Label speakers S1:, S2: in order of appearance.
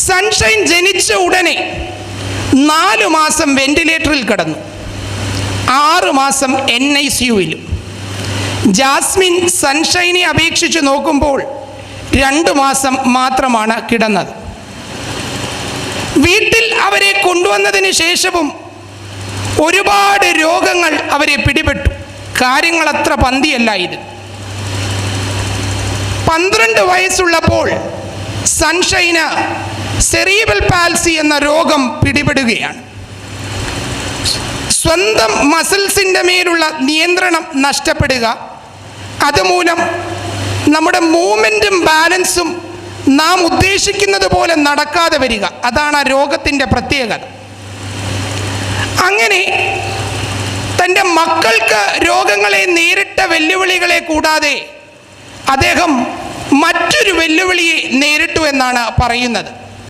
S1: Sunshine ജനിച്ച ഉടനെ 4 മാസം വെന്റിലേറ്ററിൽ കിടന്നു, 6 മാസം NICUവിലും. ജാസ്മിൻ സൺഷൈനെ അപേക്ഷിച്ച് നോക്കുമ്പോൾ 2 മാസം മാത്രമാണ് കിടന്നത്. വീട്ടിൽ അവരെ കൊണ്ടുവന്നതിന് ശേഷവും ഒരുപാട് രോഗങ്ങൾ അവരെ പിടിപെട്ടു. കാര്യങ്ങൾ അത്ര പന്തിയല്ലായിരുന്നു. 12 വയസ്സുള്ളപ്പോൾ സൺഷൈന് സെറിബ്രൽ പാൽസി എന്ന രോഗം പിടിപെടുകയാണ്. സ്വന്തം മസിൽസിൻ്റെ മേലുള്ള നിയന്ത്രണം നഷ്ടപ്പെടുക, അതുമൂലം നമ്മുടെ മൂവ്മെൻറ്റും ബാലൻസും നാം ഉദ്ദേശിക്കുന്നത് പോലെ നടക്കാതെ വരിക, അതാണ് ആ രോഗത്തിൻ്റെ പ്രത്യേകത. അങ്ങനെ തൻ്റെ മക്കൾക്ക് രോഗങ്ങളെ നേരിട്ട വെല്ലുവിളികളെ കൂടാതെ അദ്ദേഹം മറ്റൊരു വെല്ലുവിളിയെ നേരിട്ടു എന്നാണ് പറയുന്നത്.